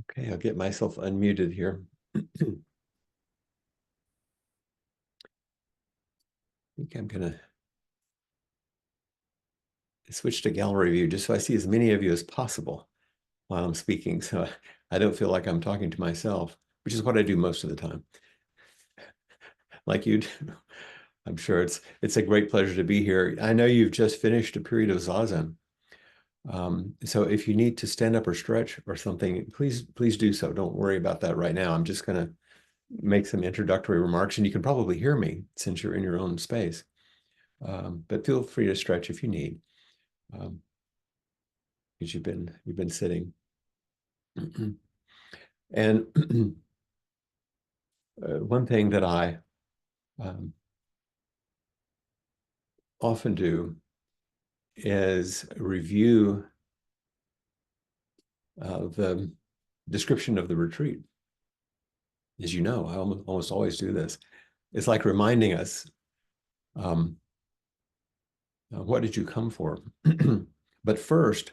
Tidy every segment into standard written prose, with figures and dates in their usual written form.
Okay, I'll get myself unmuted here. I think I'm going to switch to gallery view just so I see as many of you as possible while I'm speaking, so I don't feel like I'm talking to myself, which is what I do most of the time, like you do. I'm sure it's a great pleasure to be here. I know you've just finished a period of Zazen. So if you need to stand up or stretch or something, please do so. Don't worry about that right now. I'm just going to make some introductory remarks, and you can probably hear me since you're in your own space. But feel free to stretch if you need, because you've been sitting. And one thing that I often do is review the description of the retreat. As you know, I almost always do this. It's like reminding us, what did you come for? But first,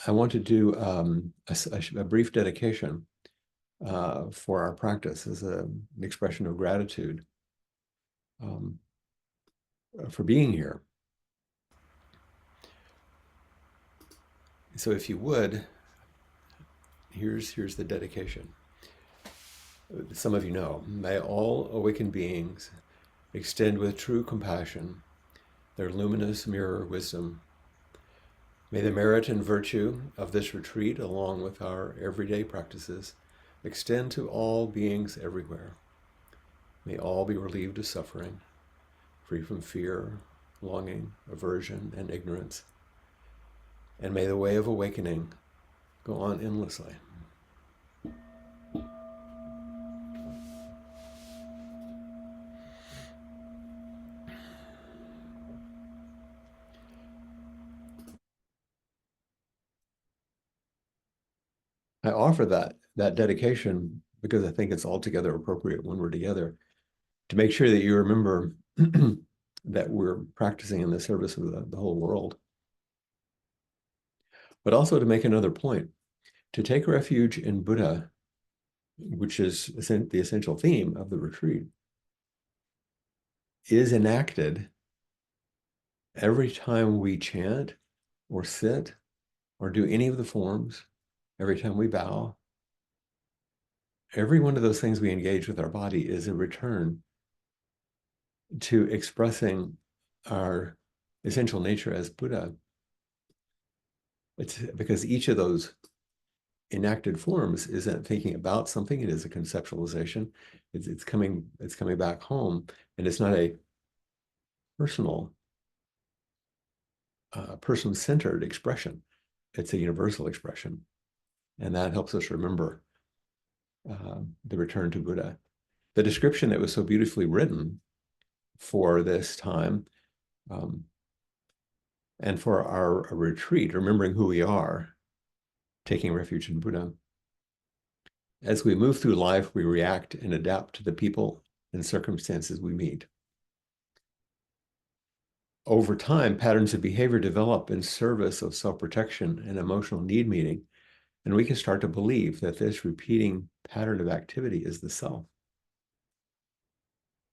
I want to do a brief dedication for our practice as an expression of gratitude for being here. So if you would, here's the dedication. Some of you know, may all awakened beings extend with true compassion their luminous mirror wisdom. May the merit and virtue of this retreat, along with our everyday practices, extend to all beings everywhere. May all be relieved of suffering, free from fear, longing, aversion, and ignorance. And may the way of awakening go on endlessly. I offer that dedication because I think it's altogether appropriate when we're together, to make sure that you remember that we're practicing in the service of the whole world. But also to make another point, to take refuge in Buddha, which is the essential theme of the retreat, is enacted every time we chant or sit or do any of the forms, every time we bow. Every one of those things we engage with our body is a return to expressing our essential nature as Buddha. It's because each of those enacted forms isn't thinking about something, it is a conceptualization. It's coming back home, and it's not a personal, person-centered expression. It's a universal expression. And that helps us remember the return to Buddha. The description that was so beautifully written for this time and for our retreat, remembering who we are, taking refuge in Buddha. As we move through life, we react and adapt to the people and circumstances we meet. Over time, patterns of behavior develop in service of self-protection and emotional need meeting, and we can start to believe that this repeating pattern of activity is the self.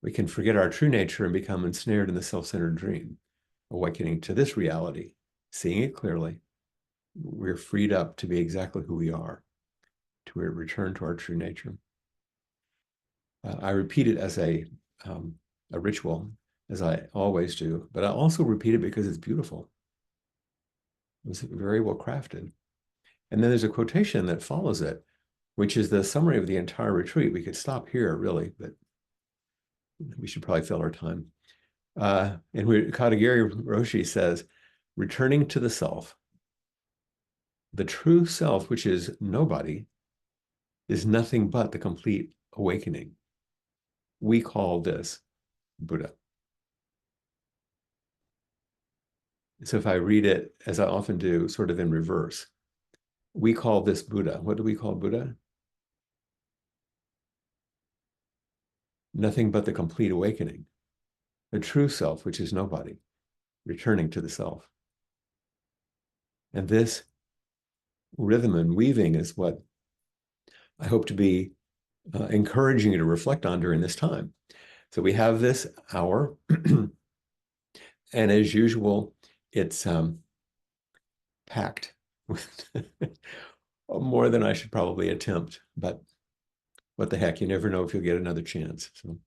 We can forget our true nature and become ensnared in the self-centered dream. Awakening to this reality, seeing it clearly, we're freed up to be exactly who we are, to return to our true nature. I repeat it as a ritual, as I always do, but I also repeat it because it's beautiful. It was very well crafted. And then there's a quotation that follows it, which is the summary of the entire retreat. We could stop here, really, but we should probably fill our time. And Katagiri Roshi says, returning to the self, the true self, which is nobody, is nothing but the complete awakening. We call this Buddha. So if I read it, as I often do, sort of in reverse, we call this Buddha. What do we call Buddha? Nothing but the complete awakening, the true self, which is nobody, returning to the self. And this rhythm and weaving is what I hope to be encouraging you to reflect on during this time. So we have this hour, and as usual, it's packed with more than I should probably attempt, but what the heck, you never know if you'll get another chance. So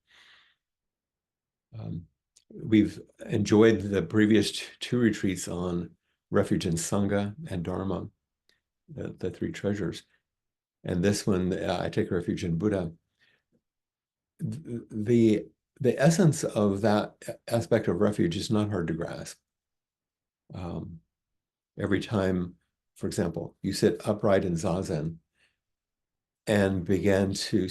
we've enjoyed the previous two retreats on refuge in Sangha and Dharma, the three treasures. And this one, I take refuge in Buddha. The essence of that aspect of refuge is not hard to grasp. Every time, for example, you sit upright in Zazen and begin to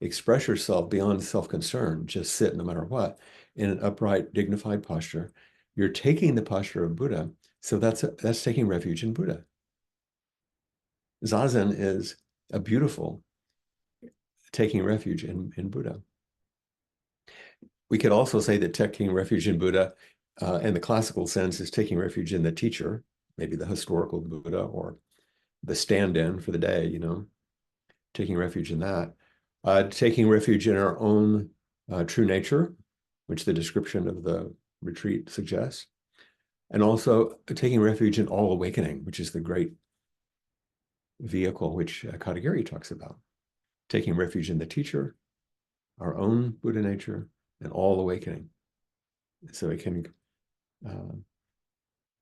express yourself beyond self-concern, just sit no matter what, in an upright, dignified posture, you're taking the posture of Buddha. So that's taking refuge in Buddha. Zazen is a beautiful taking refuge in Buddha. We could also say that taking refuge in Buddha, in the classical sense, is taking refuge in the teacher, maybe the historical Buddha or the stand-in for the day, taking refuge in that. Taking refuge in our own true nature, which the description of the retreat suggests. And also taking refuge in all awakening, which is the great vehicle which Katagiri talks about. Taking refuge in the teacher, our own Buddha nature, and all awakening. So it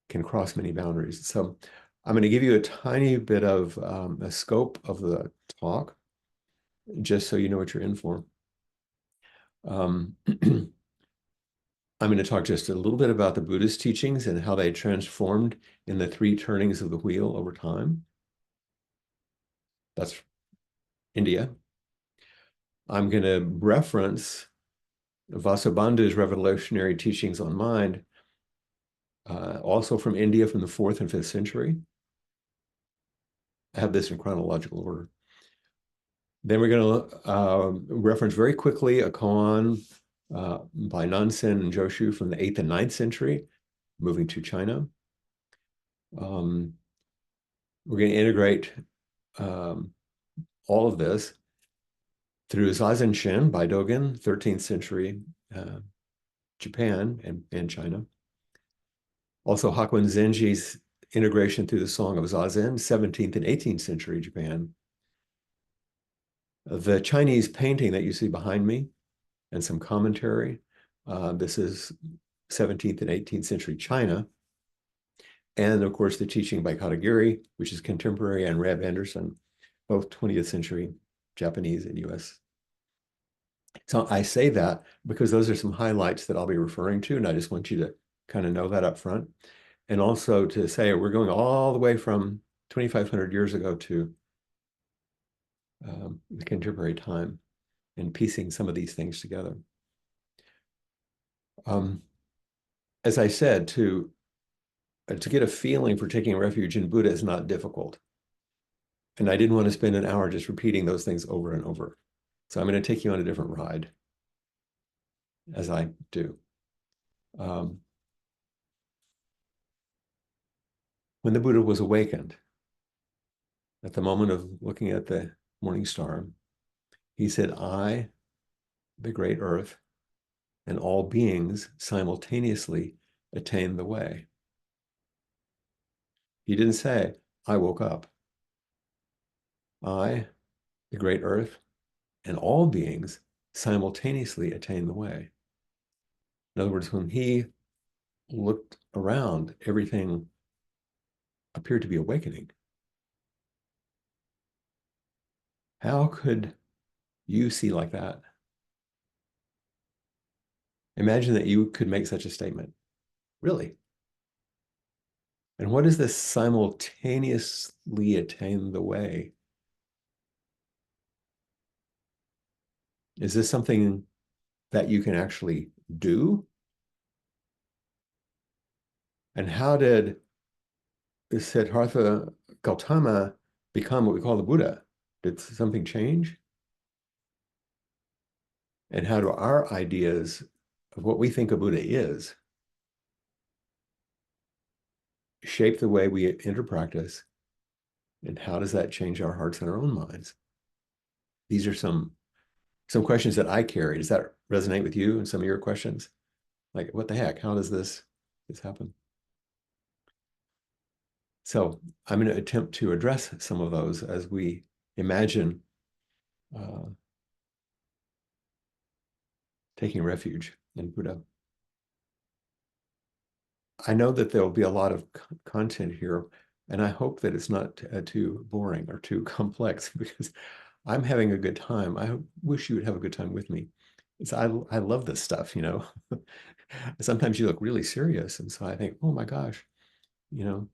can cross many boundaries. So I'm going to give you a tiny bit of a scope of the talk, just so you know what you're in for. I'm going to talk just a little bit about the Buddhist teachings and how they transformed in the three turnings of the wheel over time. That's India. I'm going to reference Vasubandhu's revolutionary teachings on mind, also from India from the 4th and 5th century. I have this in chronological order. Then we're going to reference very quickly a koan by Nansen and Joshu from the 8th and 9th century, moving to China. We're going to integrate all of this through Zazen Shin by Dogen, 13th century Japan and China. Also Hakuin Zenji's integration through the Song of Zazen, 17th and 18th century Japan. The Chinese painting that you see behind me and some commentary, this is 17th and 18th century China. And of course, the teaching by Katagiri, which is contemporary, and Reb Anderson, both 20th century Japanese and US. So I say that because those are some highlights that I'll be referring to, and I just want you to kind of know that up front. And also to say we're going all the way from 2,500 years ago to the contemporary time and piecing some of these things together. As I said, to get a feeling for taking refuge in Buddha is not difficult. And I didn't want to spend an hour just repeating those things over and over. So I'm going to take you on a different ride, as I do. When the Buddha was awakened, at the moment of looking at the morning star, he said, I, the great earth, and all beings simultaneously attain the way. He didn't say, I woke up. I, the great earth, and all beings simultaneously attain the way. In other words, when he looked around, everything appeared to be awakening. How could you see like that? Imagine that you could make such a statement. Really? And what is this simultaneously attain the way? Is this something that you can actually do? And how did Siddhartha Gautama become what we call the Buddha? Did something change? And how do our ideas of what we think a Buddha is shape the way we enter practice And how does that change our hearts and our own minds? These are some questions that I carry. Does that resonate with you and some of your questions? Like, what the heck? How does this happen? So I'm going to attempt to address some of those as we imagine taking refuge in Buddha. I know that there'll be a lot of content here, and I hope that it's not too boring or too complex, because I'm having a good time. I wish you would have a good time with me. I love this stuff, you know. Sometimes you look really serious, and so I think, oh my gosh, you know,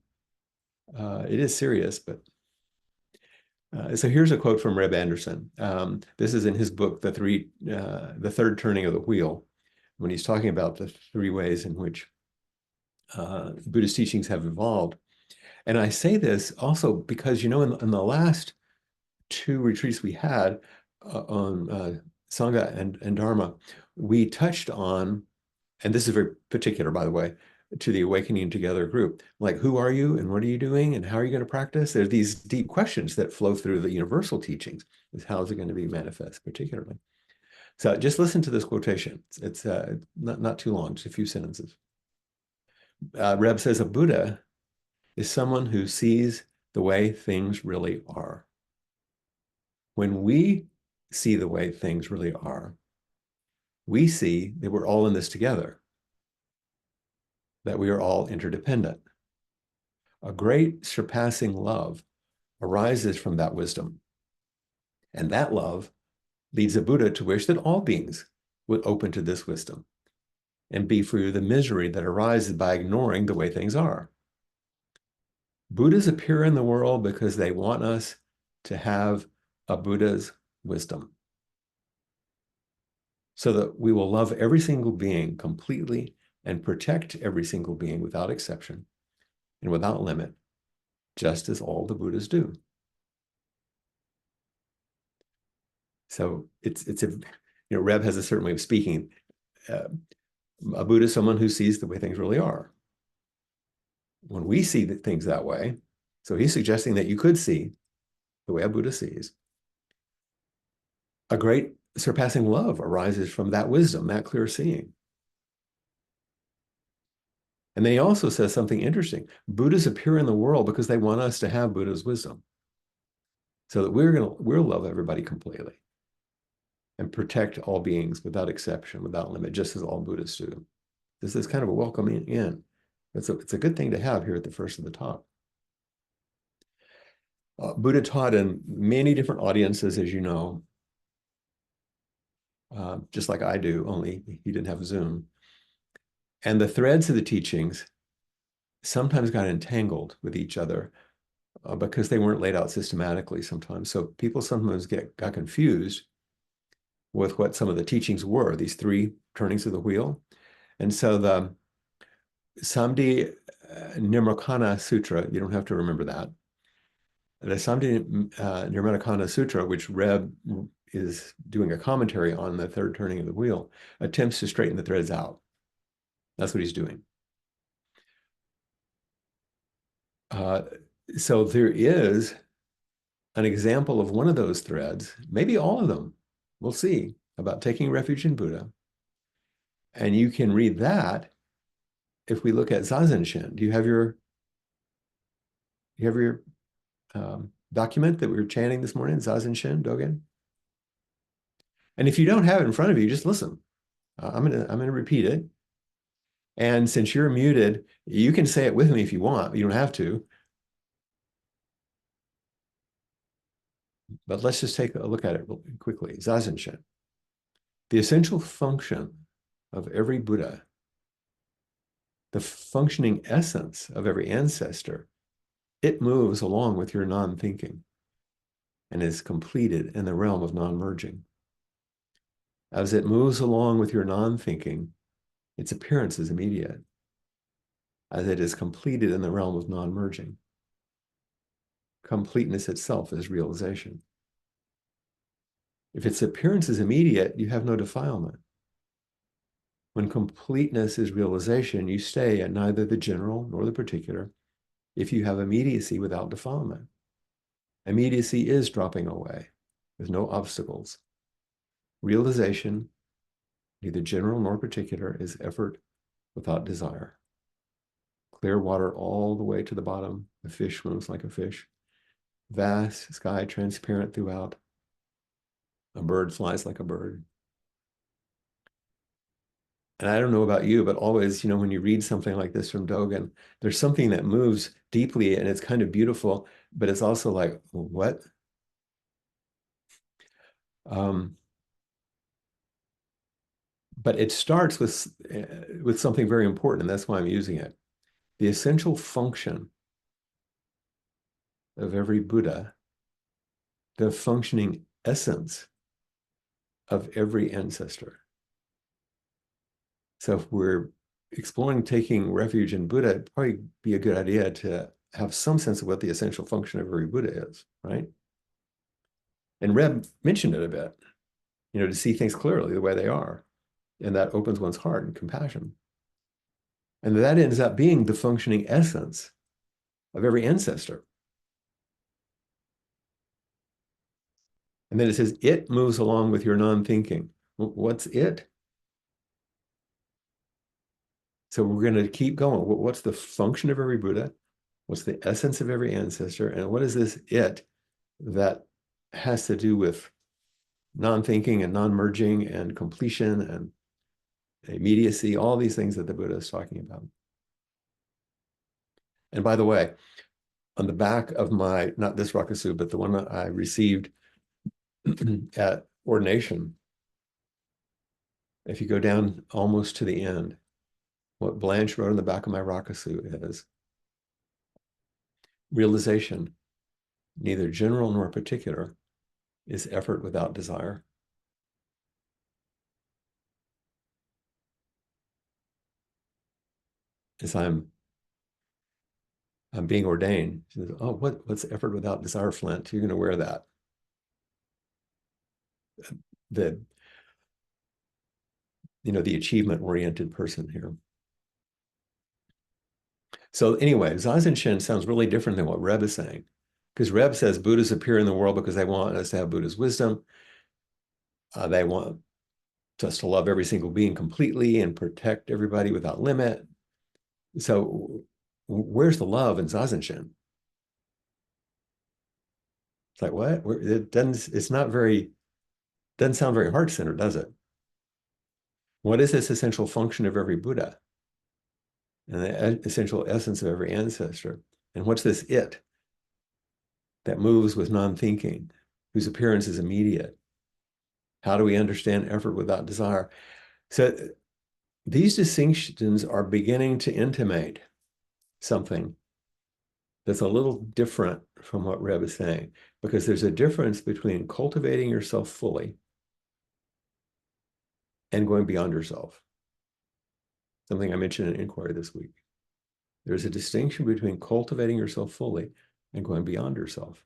it is serious. But so here's a quote from Reb Anderson. This is in his book, The Third Turning of the Wheel, when he's talking about the three ways in which Buddhist teachings have evolved. And I say this also because, you know, in the last two retreats we had on Sangha and Dharma, we touched on, and this is very particular, by the way, to the Awakening Together group, like, who are you and what are you doing and how are you going to practice? There's these deep questions that flow through the universal teachings. Is how is it going to be manifest, particularly? So just listen to this quotation. It's not too long, just a few sentences. Reb says, a Buddha is someone who sees the way things really are. When we see the way things really are, we see that we're all in this together, that we are all interdependent. A great surpassing love arises from that wisdom. And that love leads a Buddha to wish that all beings would open to this wisdom and be free of the misery that arises by ignoring the way things are. Buddhas appear in the world because they want us to have a Buddha's wisdom, so that we will love every single being completely and protect every single being without exception and without limit, just as all the Buddhas do. So it's a, you know, Reb has a certain way of speaking. A Buddha is someone who sees the way things really are. When we see things that way, so he's suggesting that you could see the way a Buddha sees. A great surpassing love arises from that wisdom, that clear seeing. And then he also says something interesting. Buddhas appear in the world because they want us to have Buddha's wisdom, so that we'll love everybody completely and protect all beings without exception, without limit, just as all Buddhists do. This is kind of a welcoming in. It's a good thing to have here at the first of the talk. Buddha taught in many different audiences, as you know, just like I do, only he didn't have Zoom. And the threads of the teachings sometimes got entangled with each other because they weren't laid out systematically sometimes. So people sometimes got confused with what some of the teachings were, these three turnings of the wheel. And so the Samdi Nirmanakana Sutra, you don't have to remember that. The Samdi Nirmanakana Sutra, which Reb is doing a commentary on the third turning of the wheel, attempts to straighten the threads out. That's what he's doing. So there is an example of one of those threads, maybe all of them, we'll see, about taking refuge in Buddha. And you can read that if we look at Zazen Shin. Do you have your document that we were chanting this morning, Zazen Shin, Dogen? And if you don't have it in front of you, just listen. I'm gonna repeat it. And since you're muted, you can say it with me if you want. You don't have to. But let's just take a look at it quickly. Zazen Shin. The essential function of every Buddha, the functioning essence of every ancestor, it moves along with your non-thinking and is completed in the realm of non-merging. As it moves along with your non-thinking, its appearance is immediate, as it is completed in the realm of non-merging. Completeness itself is realization. If its appearance is immediate, you have no defilement. When completeness is realization, you stay at neither the general nor the particular if you have immediacy without defilement. Immediacy is dropping away with no obstacles. Realization, neither general nor particular, is effort without desire. Clear water all the way to the bottom. The fish swims like a fish. Vast sky, transparent throughout. A bird flies like a bird. And I don't know about you, but always, when you read something like this from Dogen, there's something that moves deeply and it's kind of beautiful, but it's also like, what? But it starts with something very important, and that's why I'm using it. The essential function of every Buddha, the functioning essence of every ancestor. So if we're exploring taking refuge in Buddha, it'd probably be a good idea to have some sense of what the essential function of every Buddha is, right? And Reb mentioned it a bit, to see things clearly the way they are. And that opens one's heart and compassion. And that ends up being the functioning essence of every ancestor. And then it says, it moves along with your non-thinking. What's it? So we're going to keep going. What's the function of every Buddha? What's the essence of every ancestor? And what is this it that has to do with non-thinking and non-merging and completion and immediacy, all these things that the Buddha is talking about. And by the way, on the back of my, not this Rakusu, but the one that I received at ordination, if you go down almost to the end, what Blanche wrote on the back of my Rakusu is realization, neither general nor particular, is effort without desire. As I'm being ordained, she says, oh, what's effort without desire, Flint? You're going to wear that. The achievement-oriented person here. So anyway, Zazen Shin sounds really different than what Reb is saying. Because Reb says Buddhas appear in the world because they want us to have Buddha's wisdom. They want us to love every single being completely and protect everybody without limit. So where's the love in Zazen Shin? It's like, what? It doesn't sound very heart-centered, does it? What is this essential function of every Buddha? And the essential essence of every ancestor? And what's this it that moves with non-thinking, whose appearance is immediate? How do we understand effort without desire? So these distinctions are beginning to intimate something that's a little different from what Reb is saying, because there's a difference between cultivating yourself fully and going beyond yourself. Something I mentioned in Inquiry this week. There's a distinction between cultivating yourself fully and going beyond yourself.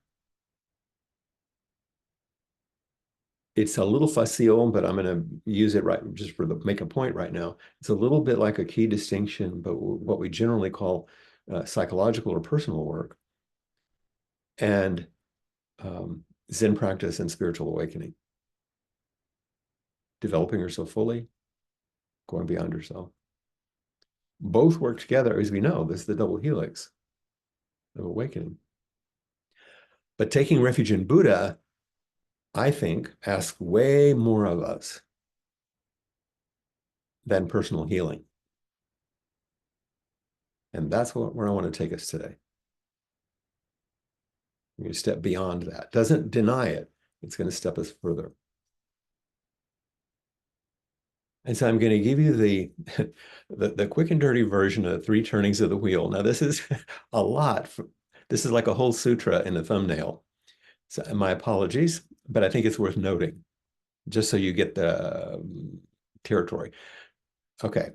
It's a little facile, but I'm going to use it right just make a point right now. It's a little bit like a key distinction, but what we generally call psychological or personal work, and Zen practice and spiritual awakening. Developing yourself fully, going beyond yourself. Both work together, as we know. This is the double helix of awakening. But taking refuge in Buddha, I think, asks way more of us than personal healing. And that's where I want to take us today. We're going to step beyond that. Doesn't deny it. It's going to step us further. And so I'm going to give you the quick and dirty version of 3 turnings of the wheel. Now, this is a lot. This is like a whole sutra in the thumbnail. So my apologies, but I think it's worth noting, just so you get the territory. Okay.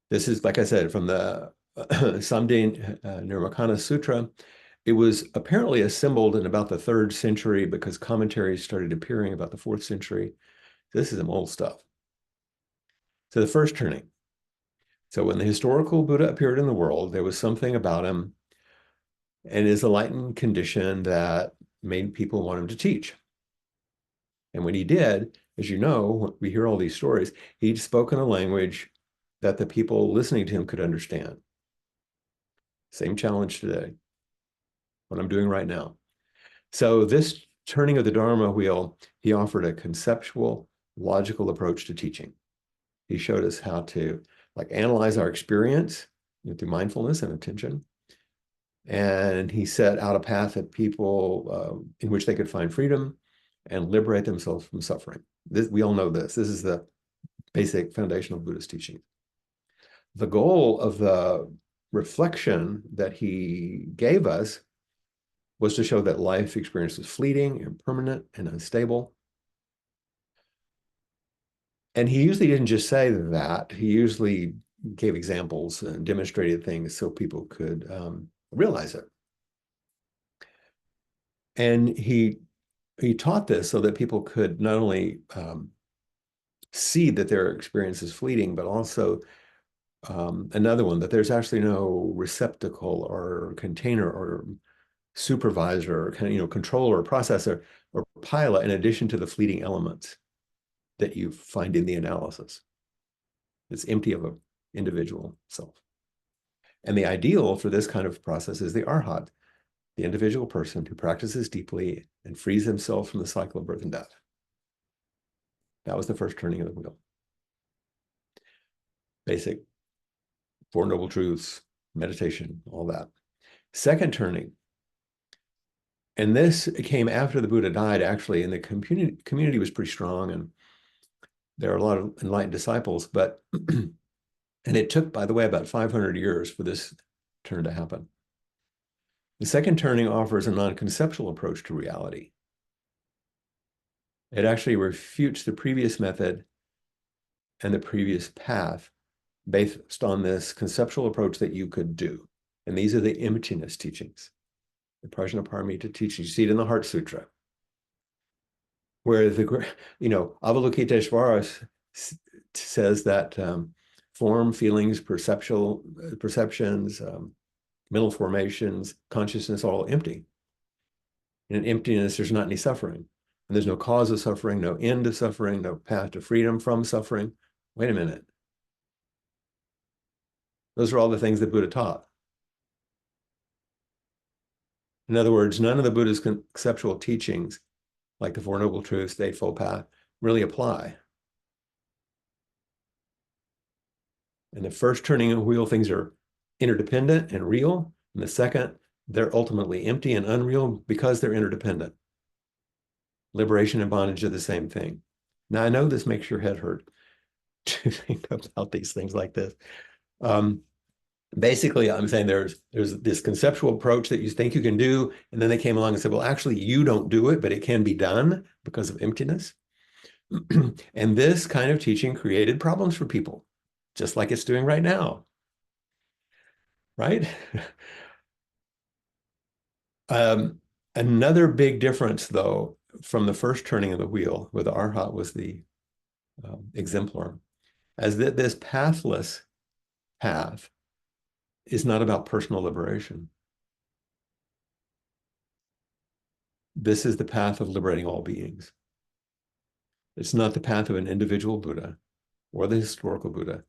This is, like I said, from the Samdhin Nirmakana Sutra. It was apparently assembled in about the 3rd century because commentaries started appearing about the 4th century. This is some old stuff. So the first turning. So when the historical Buddha appeared in the world, there was something about him and his enlightened condition that made people want him to teach. And when he did, as you know, we hear all these stories, he'd spoken a language that the people listening to him could understand. Same challenge today, what I'm doing right now. So this turning of the Dharma wheel, he offered a conceptual, logical approach to teaching. He showed us how to analyze our experience through mindfulness and attention. And he set out a path that people in which they could find freedom and liberate themselves from suffering. We all know this. This is the basic foundational Buddhist teaching. The goal of the reflection that he gave us was to show that life experience is fleeting, impermanent, and unstable. And he usually didn't just say that. He usually gave examples and demonstrated things so people could realize it. And he taught this so that people could not only see that their experience is fleeting, but also another one, that there's actually no receptacle or container or supervisor or controller or processor or pilot in addition to the fleeting elements that you find in the analysis. It's empty of an individual self. And the ideal for this kind of process is the arhat, the individual person who practices deeply and frees himself from the cycle of birth and death. That was the first turning of the wheel. Basic Four Noble Truths, meditation, all that. Second turning, and this came after the Buddha died, actually, and the community was pretty strong, and there are a lot of enlightened disciples, but, and it took, by the way, about 500 years for this turn to happen. The second turning offers a non-conceptual approach to reality. It actually refutes the previous method and the previous path based on this conceptual approach that you could do. And these are the emptiness teachings, the Prajnaparamita teachings. You see it in the Heart Sutra, where Avalokiteshvara says that form, feelings, perceptions, mental formations, consciousness, all empty. In emptiness, there's not any suffering. And there's no cause of suffering, no end of suffering, no path to freedom from suffering. Wait a minute. Those are all the things that Buddha taught. In other words, none of the Buddha's conceptual teachings, like the Four Noble Truths, the Eightfold Path, really apply. In the first turning of the wheel, things are interdependent and real. In the second, they're ultimately empty and unreal because they're interdependent. Liberation and bondage are the same thing. Now, I know this makes your head hurt to think about these things like this. Basically, I'm saying there's this conceptual approach that you think you can do, and then they came along and said, well, actually, you don't do it, but it can be done because of emptiness. And this kind of teaching created problems for people, just like it's doing right now, right? Another big difference, though, from the first turning of the wheel, where the arhat was the exemplar, as that this pathless path is not about personal liberation. This is the path of liberating all beings. It's not the path of an individual Buddha or the historical Buddha.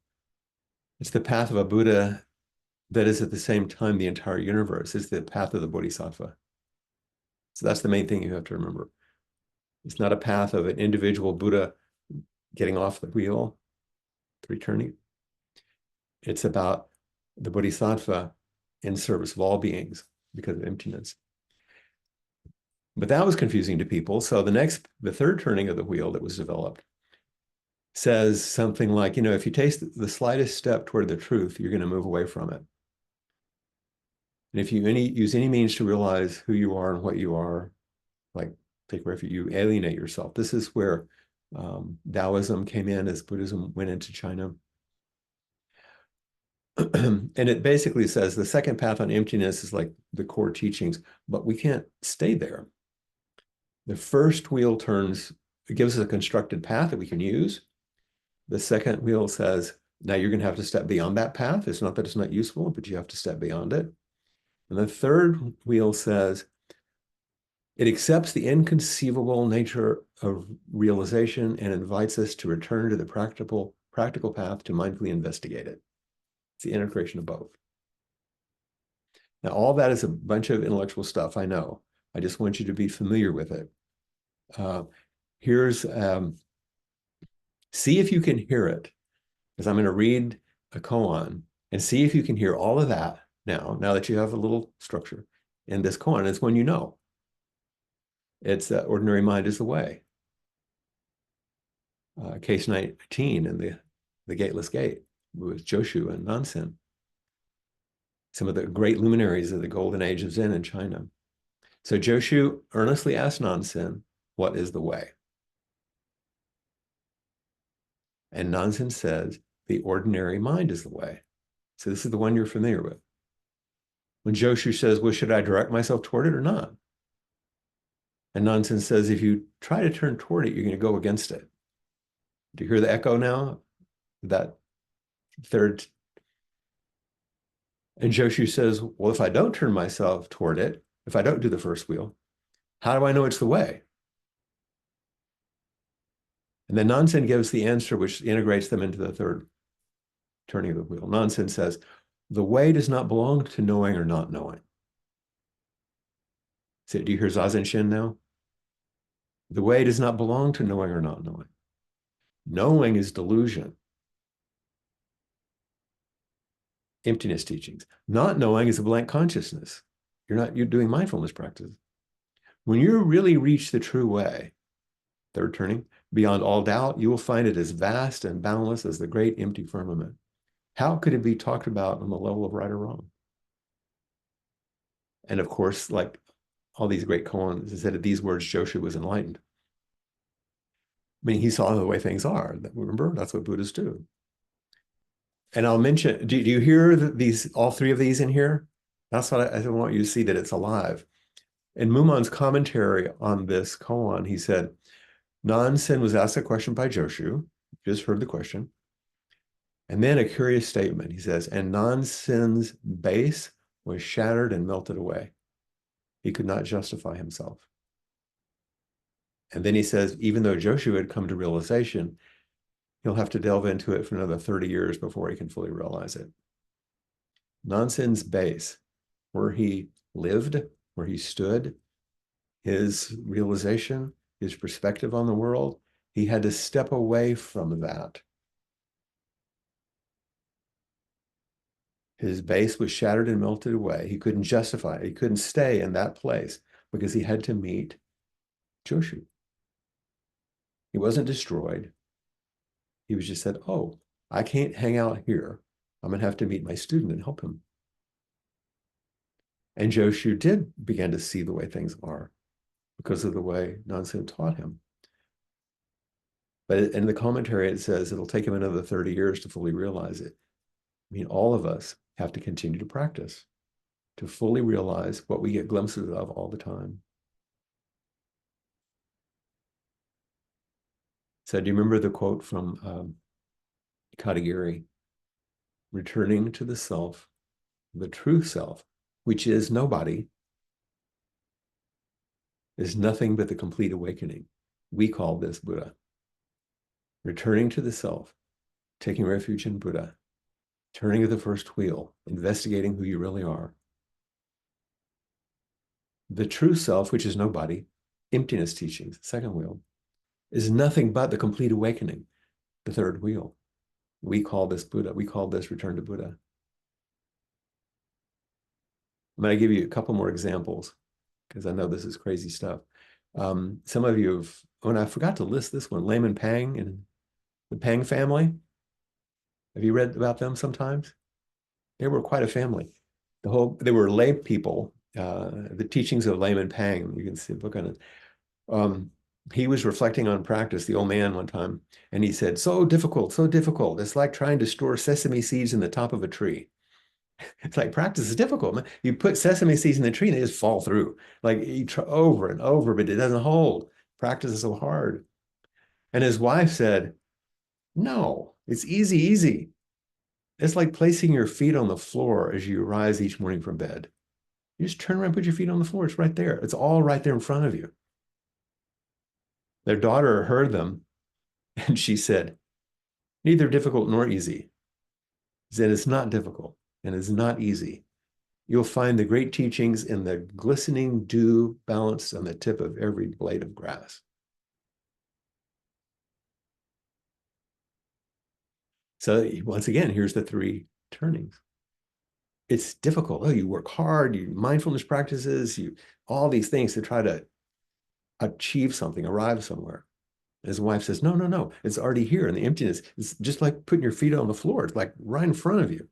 It's the path of a Buddha that is at the same time the entire universe. It's the path of the Bodhisattva. So that's the main thing you have to remember. It's not a path of an individual Buddha getting off the wheel, returning. It's about the Bodhisattva in service of all beings because of emptiness. But that was confusing to people. So the third turning of the wheel that was developed says something like, if you take the slightest step toward the truth, you're going to move away from it. And if you use any means to realize who you are and what you are, like take refuge, you alienate yourself. This is where Taoism came in as Buddhism went into China. And it basically says the second path on emptiness is like the core teachings, but we can't stay there. The first wheel turns, it gives us a constructed path that we can use. The second wheel says, now you're going to have to step beyond that path. It's not that it's not useful, but you have to step beyond it. And the third wheel says, It accepts the inconceivable nature of realization and invites us to return to the practical path to mindfully investigate it. It's the integration of both. Now, all that is a bunch of intellectual stuff, I know. I just want you to be familiar with it. Here's, see if you can hear it, because I'm going to read a koan and see if you can hear all of that now that you have a little structure in this koan. It's one you know. It's that ordinary mind is the way. Case 19 in the Gateless Gate with Joshu and Nansen. Some of the great luminaries of the golden age of Zen in China. So Joshu earnestly asked Nansen, what is the way? And Nansen says, the ordinary mind is the way. So this is the one you're familiar with. When Joshu says, well, should I direct myself toward it or not? And Nansen says, if you try to turn toward it, you're going to go against it. Do you hear the echo now? That third. And Joshu says, well, if I don't turn myself toward it, if I don't do the first wheel, how do I know it's the way? And then Nansen gives the answer which integrates them into the third turning of the wheel. Nansen says, the way does not belong to knowing or not knowing. So do you hear Zazen Shin now? The way does not belong to knowing or not knowing. Knowing is delusion. Emptiness teachings. Not knowing is a blank consciousness. You're doing mindfulness practice. When you really reach the true way, third turning, beyond all doubt, you will find it as vast and boundless as the great empty firmament. How could it be talked about on the level of right or wrong? And of course, like all these great koans, it said at these words, Joshu was enlightened. I mean, he saw the way things are. Remember, that's what Buddhists do. And I'll mention, do you hear these, all three of these in here? That's what I want you to see, that it's alive. In Mumon's commentary on this koan, he said, Nansen was asked a question by Joshu, just heard the question. And then a curious statement, he says, and Nansen's base was shattered and melted away. He could not justify himself. And then he says, even though Joshu had come to realization, he'll have to delve into it for another 30 years before he can fully realize it. Nansen's base, where he lived, where he stood, his realization, his perspective on the world, he had to step away from that. His base was shattered and melted away. He couldn't justify it. He couldn't stay in that place because he had to meet Joshu. He wasn't destroyed. He was just said, oh, I can't hang out here. I'm going to have to meet my student and help him. And Joshu did begin to see the way things are because of the way Nansen taught him. But in the commentary, it says it'll take him another 30 years to fully realize it. I mean, all of us have to continue to practice to fully realize what we get glimpses of all the time. So do you remember the quote from Katagiri? Returning to the self, the true self, which is nobody, is nothing but the complete awakening. We call this Buddha. Returning to the self, taking refuge in Buddha, turning to the first wheel, investigating who you really are. The true self, which is nobody, emptiness teachings, second wheel, is nothing but the complete awakening, the third wheel. We call this Buddha. We call this return to Buddha. I'm going to give you a couple more examples because I know this is crazy stuff. Some of you have, oh, and I forgot to list this one, Layman Pang and the Pang family. Have you read about them sometimes? They were quite a family. They were lay people, the teachings of Layman Pang, you can see a book on it. He was reflecting on practice, the old man one time, and he said, so difficult, so difficult. It's like trying to store sesame seeds in the top of a tree. It's like practice is difficult, man. You put sesame seeds in the tree and they just fall through. Like you try over and over, but it doesn't hold. Practice is so hard. And his wife said, no, it's easy, easy. It's like placing your feet on the floor as you rise each morning from bed. You just turn around, put your feet on the floor. It's right there. It's all right there in front of you. Their daughter heard them, and she said, neither difficult nor easy. He said, it's not difficult and it's not easy. You'll find the great teachings in the glistening dew balanced on the tip of every blade of grass. So once again, here's the three turnings. It's difficult. Oh, you work hard, you mindfulness practices, you all these things to try to achieve something, arrive somewhere. His wife says, no, no, no, it's already here in the emptiness. It's just like putting your feet on the floor. It's like right in front of you.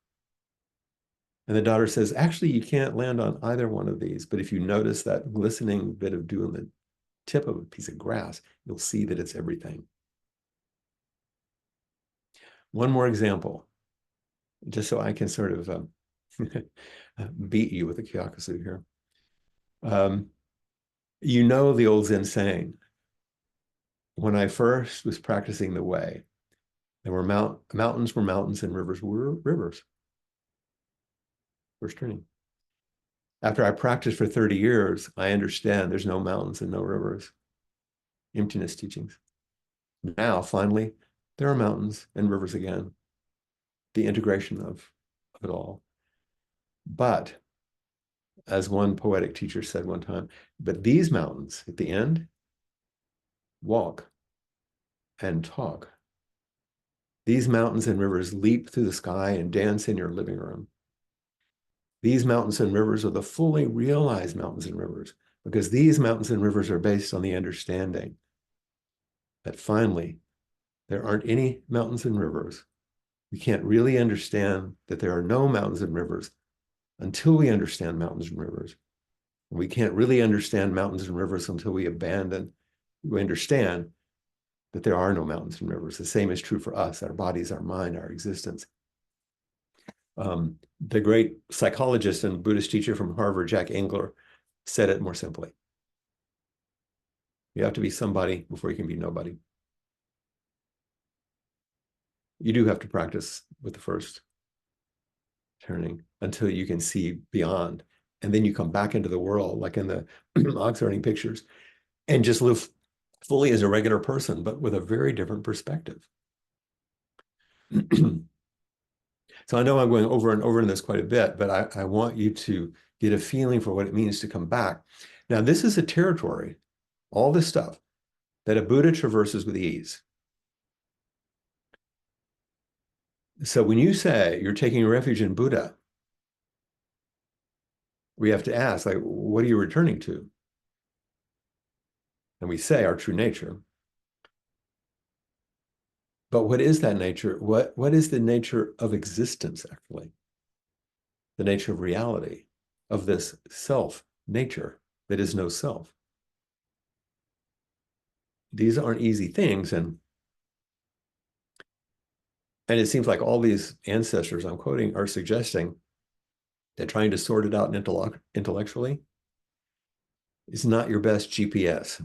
And the daughter says, actually, you can't land on either one of these. But if you notice that glistening bit of dew on the tip of a piece of grass, you'll see that it's everything. One more example, just so I can sort of beat you with a kyakusu here. You know the old Zen saying, when I first was practicing the way, there were mountains were mountains and rivers were rivers. First turning. After I practiced for 30 years, I understand there's no mountains and no rivers. Emptiness teachings. Now, finally, there are mountains and rivers again. The integration of it all. But, as one poetic teacher said one time, but these mountains at the end walk and talk. These mountains and rivers leap through the sky and dance in your living room. These mountains and rivers are the fully realized mountains and rivers, because these mountains and rivers are based on the understanding that finally there aren't any mountains and rivers. We can't really understand that there are no mountains and rivers until we understand mountains and rivers. We can't really understand mountains and rivers until we understand that there are no mountains and rivers. The same is true for us, our bodies, our mind, our existence. The great psychologist and Buddhist teacher from Harvard, Jack Engler, said it more simply. You have to be somebody before you can be nobody. You do have to practice with the first turning until you can see beyond. And then you come back into the world, like in the ox herding pictures, and just live fully as a regular person, but with a very different perspective. So I know I'm going over and over in this quite a bit, but I want you to get a feeling for what it means to come back. Now, this is a territory, all this stuff, that a Buddha traverses with ease. So when you say you're taking refuge in Buddha, we have to ask, like, what are you returning to? And we say our true nature. But what is that nature? What is the nature of existence, actually? The nature of reality, of this self nature that is no self. These aren't easy things. And it seems like all these ancestors I'm quoting are suggesting that trying to sort it out intellectually is not your best GPS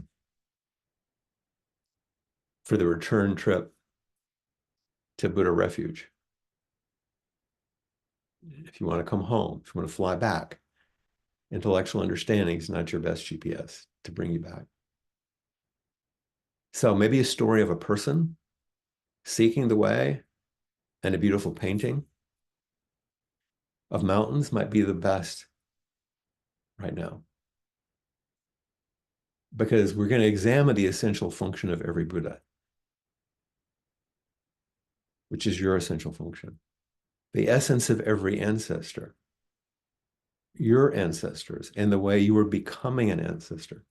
for the return trip to Buddha refuge. If you want to come home, if you want to fly back, intellectual understanding is not your best GPS to bring you back. So maybe a story of a person seeking the way and a beautiful painting of mountains might be the best right now. Because we're going to examine the essential function of every Buddha, which is your essential function. The essence of every ancestor, your ancestors, and the way you are becoming an ancestor.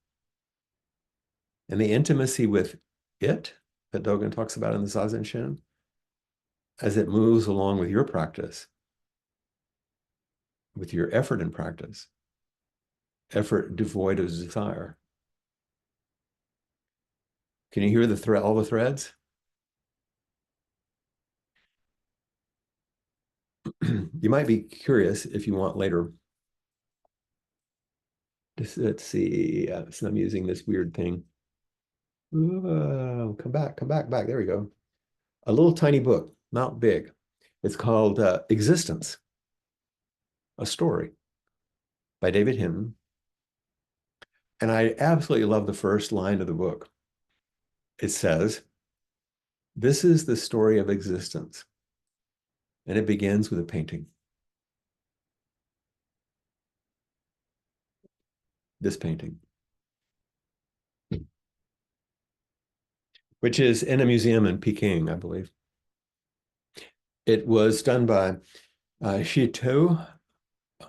And the intimacy with it that Dogen talks about in the Zazen Shin, as it moves along with your practice, with your effort and practice, effort devoid of desire. Can you hear all the threads? You might be curious if you want later. Let's see. So I'm using this weird thing. Come back. There we go. A little tiny book, not big. It's called Existence, a Story. by David Hinton. And I absolutely love the first line of the book. It says, "This is the story of existence." And it begins with a painting. This painting, which is in a museum in Peking, I believe. It was done by Shi Tu,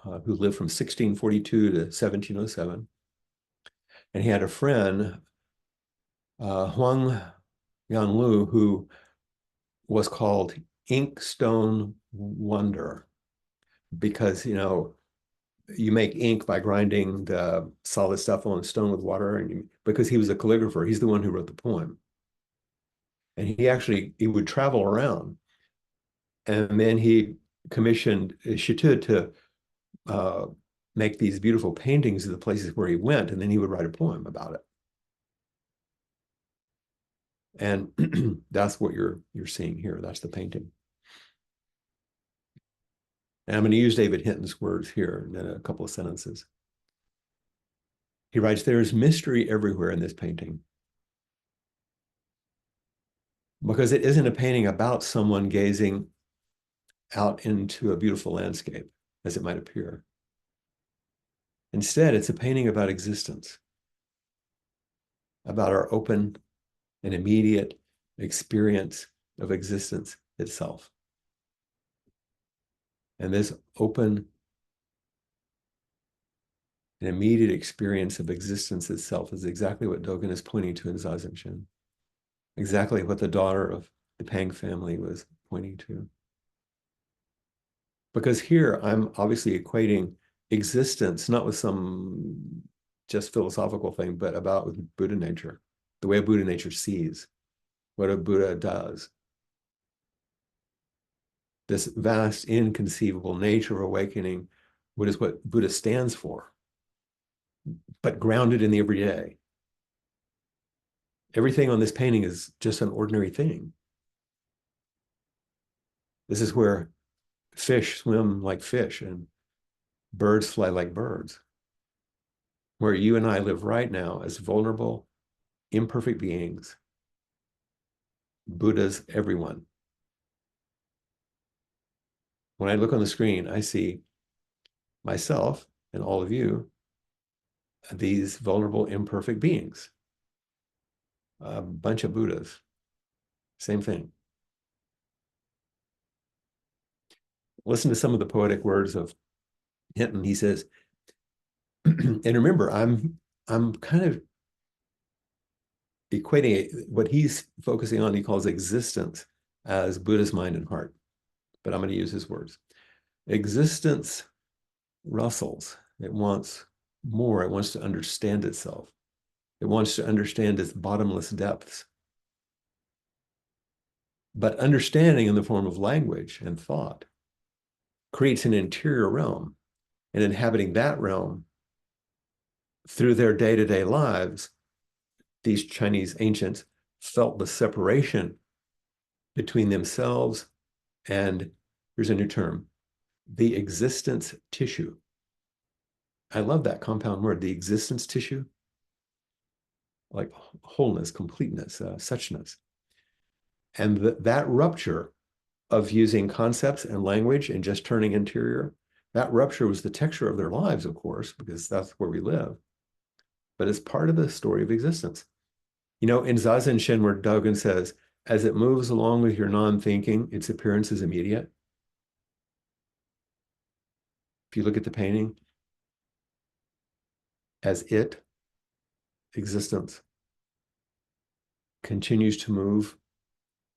who lived from 1642 to 1707. And he had a friend, Huang Yanlu, who was called Inkstone Wonder because, you make ink by grinding the solid stuff on stone with water. And because he was a calligrapher, he's the one who wrote the poem. And he would travel around. And then he commissioned Shitu to make these beautiful paintings of the places where he went, and then he would write a poem about it. And that's what you're seeing here. That's the painting. And I'm going to use David Hinton's words here in a couple of sentences. He writes, "There is mystery everywhere in this painting, because it isn't a painting about someone gazing out into a beautiful landscape, as it might appear. Instead, it's a painting about existence, about our open and immediate experience of existence itself. And this open and immediate experience of existence itself is exactly what Dogen is pointing to in Zazen Shin, exactly what the daughter of the Pang family was pointing to. Because here I'm obviously equating existence not with some just philosophical thing, but about with Buddha nature, the way Buddha nature sees, what a Buddha does. This vast, inconceivable nature of awakening, what is what Buddha stands for, but grounded in the everyday. Everything on this painting is just an ordinary thing. This is where fish swim like fish and birds fly like birds. Where you and I live right now as vulnerable, imperfect beings, Buddhas, everyone. When I look on the screen, I see myself and all of you, these vulnerable, imperfect beings, a bunch of Buddhas, same thing. Listen to some of the poetic words of Hinton. He says, and remember, I'm kind of equating what he's focusing on, he calls existence, as Buddha's mind and heart. But I'm going to use his words. Existence rustles. It wants more. It wants to understand itself. It wants to understand its bottomless depths. But understanding in the form of language and thought creates an interior realm. And inhabiting that realm through their day-to-day lives, these Chinese ancients felt the separation between themselves and, here's a new term, the existence tissue. I love that compound word, the existence tissue, like wholeness, completeness, suchness. And that rupture of using concepts and language and just turning interior, that rupture was the texture of their lives, of course, because that's where we live. But it's part of the story of existence. In Zazen Shin, where Dogen says, as it moves along with your non-thinking, its appearance is immediate. If you look at the painting, as existence, continues to move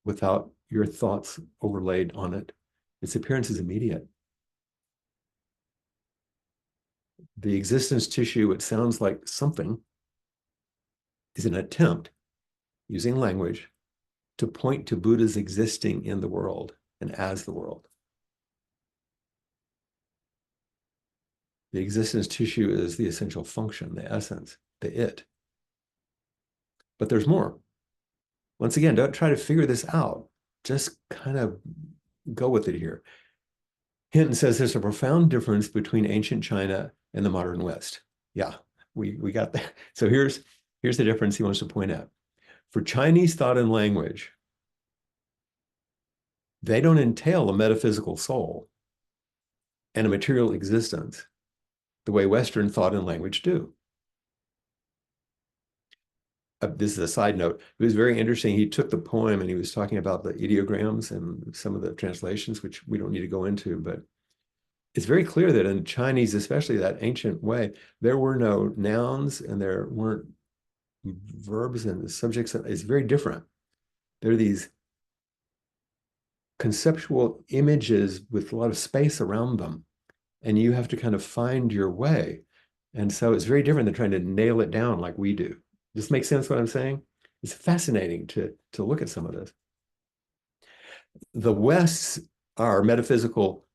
without your thoughts overlaid on it, its appearance is immediate. The existence tissue, it sounds like something, is an attempt, using language, to point to Buddha's existing in the world and as the world. The existence tissue is the essential function, the essence, the it. But there's more. Once again, don't try to figure this out. Just kind of go with it here. Hinton says there's a profound difference between ancient China in the modern West. Yeah, we got that. So here's the difference he wants to point out. For Chinese thought and language, they don't entail a metaphysical soul and a material existence the way Western thought and language do. This is a side note. It was very interesting. He took the poem and he was talking about the ideograms and some of the translations, which we don't need to go into, but it's very clear that in Chinese, especially that ancient way, there were no nouns and there weren't verbs and subjects. It's very different. There are these conceptual images with a lot of space around them, and you have to kind of find your way. And so it's very different than trying to nail it down like we do. Does this make sense what I'm saying? It's fascinating to look at some of this. The West's, our metaphysical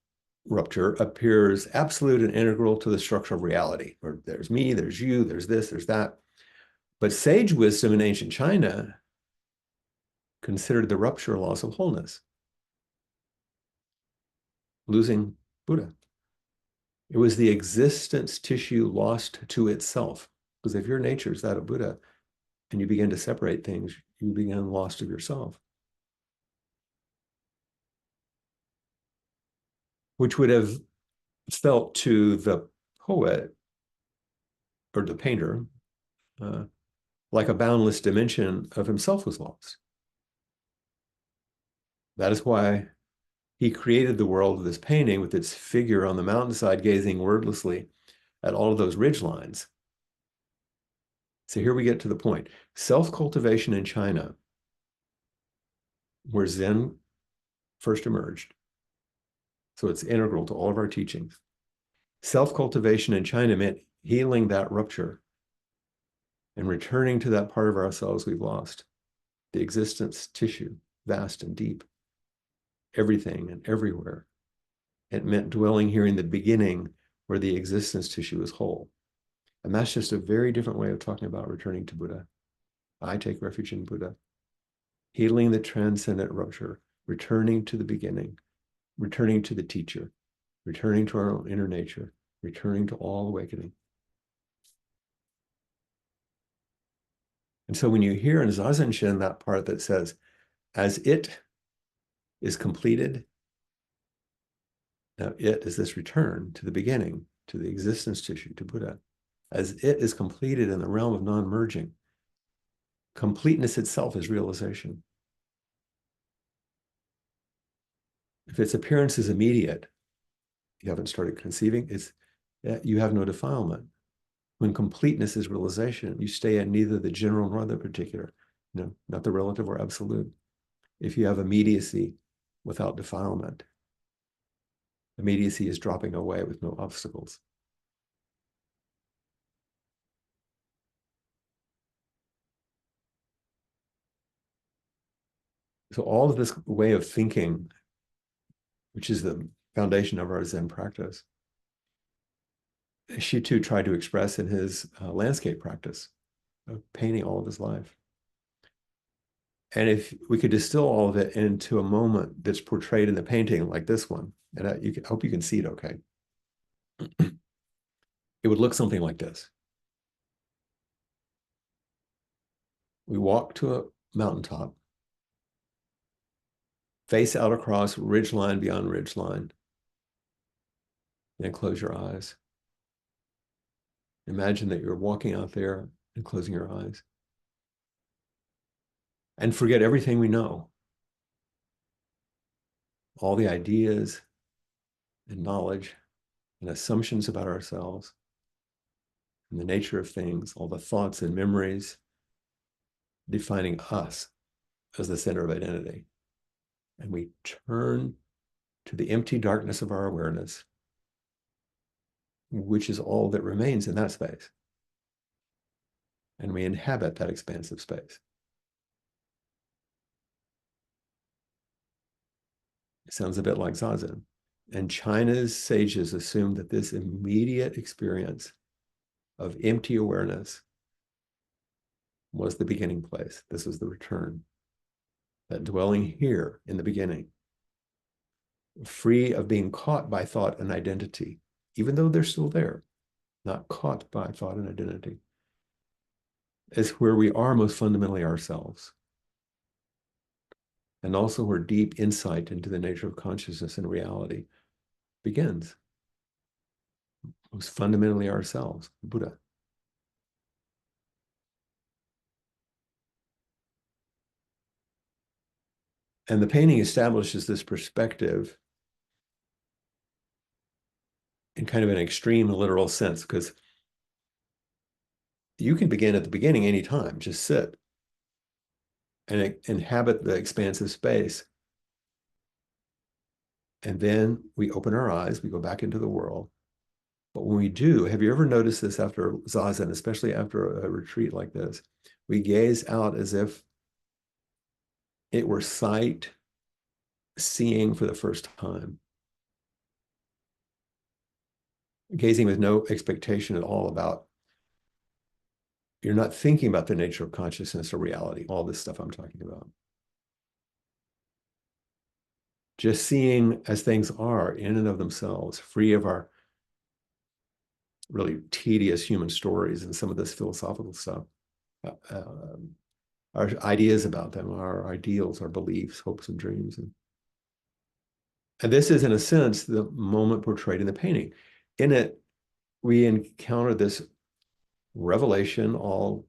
rupture appears absolute and integral to the structure of reality. Or there's me, there's you, there's this, there's that. But sage wisdom in ancient China considered the rupture a loss of wholeness, losing Buddha. It was the existence tissue lost to itself. Because if your nature is that of Buddha and you begin to separate things, you begin lost of yourself. Which would have felt to the poet or the painter like a boundless dimension of himself was lost. That is why he created the world of this painting with its figure on the mountainside gazing wordlessly at all of those ridge lines. So here we get to the point. Self-cultivation in China, where Zen first emerged, so it's integral to all of our teachings. Self-cultivation in China meant healing that rupture and returning to that part of ourselves we've lost, the existence tissue, vast and deep, everything and everywhere. It meant dwelling here in the beginning where the existence tissue is whole. And that's just a very different way of talking about returning to Buddha. I take refuge in Buddha. Healing the transcendent rupture, returning to the beginning, returning to the teacher, returning to our own inner nature, returning to all awakening. And so when you hear in Zazen Shin that part that says, as it is completed, now it is this return to the beginning, to the existence tissue, to Buddha. As it is completed in the realm of non-merging, completeness itself is realization. If its appearance is immediate, you haven't started conceiving, you have no defilement. When completeness is realization, you stay in neither the general nor the particular, not the relative or absolute. If you have immediacy without defilement, immediacy is dropping away with no obstacles. So all of this way of thinking, which is the foundation of our Zen practice, Shi too tried to express in his landscape practice of painting all of his life. And if we could distill all of it into a moment that's portrayed in the painting like this one, and I hope you can see it okay, it would look something like this. We walk to a mountaintop, face out across ridge line beyond ridge line, then close your eyes. Imagine that you're walking out there and closing your eyes. And forget everything we know. All the ideas and knowledge and assumptions about ourselves and the nature of things, all the thoughts and memories defining us as the center of identity. And we turn to the empty darkness of our awareness, which is all that remains in that space. And we inhabit that expansive space. It sounds a bit like Zazen. And China's sages assumed that this immediate experience of empty awareness was the beginning place. This was the return. That dwelling here in the beginning, free of being caught by thought and identity, even though they're still there. not caught by thought and identity, is where we are most fundamentally ourselves. And also where deep insight into the nature of consciousness and reality begins. Most fundamentally ourselves, Buddha. And the painting establishes this perspective in kind of an extreme literal sense, because you can begin at the beginning anytime, just sit and inhabit the expansive space. And then we open our eyes, we go back into the world. But when we do, have you ever noticed this after Zazen, especially after a retreat like this? We gaze out as if it were sight seeing for the first time, gazing with no expectation at all about, you're not thinking about the nature of consciousness or reality, all this stuff I'm talking about. Just seeing as things are in and of themselves, free of our really tedious human stories and some of this philosophical stuff, our ideas about them, our ideals, our beliefs, hopes, and dreams. And this is, in a sense, the moment portrayed in the painting. In it, we encounter this revelation, all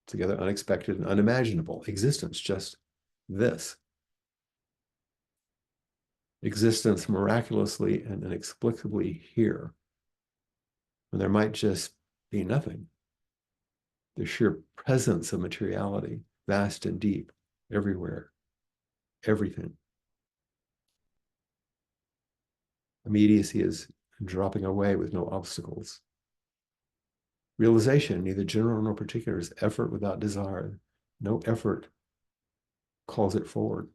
together unexpected and unimaginable existence, just this. Existence miraculously and inexplicably here, when there might just be nothing. The sheer presence of materiality, vast and deep, everywhere, everything. Immediacy is dropping away with no obstacles. Realization, neither general nor particular, is effort without desire. No effort calls it forward.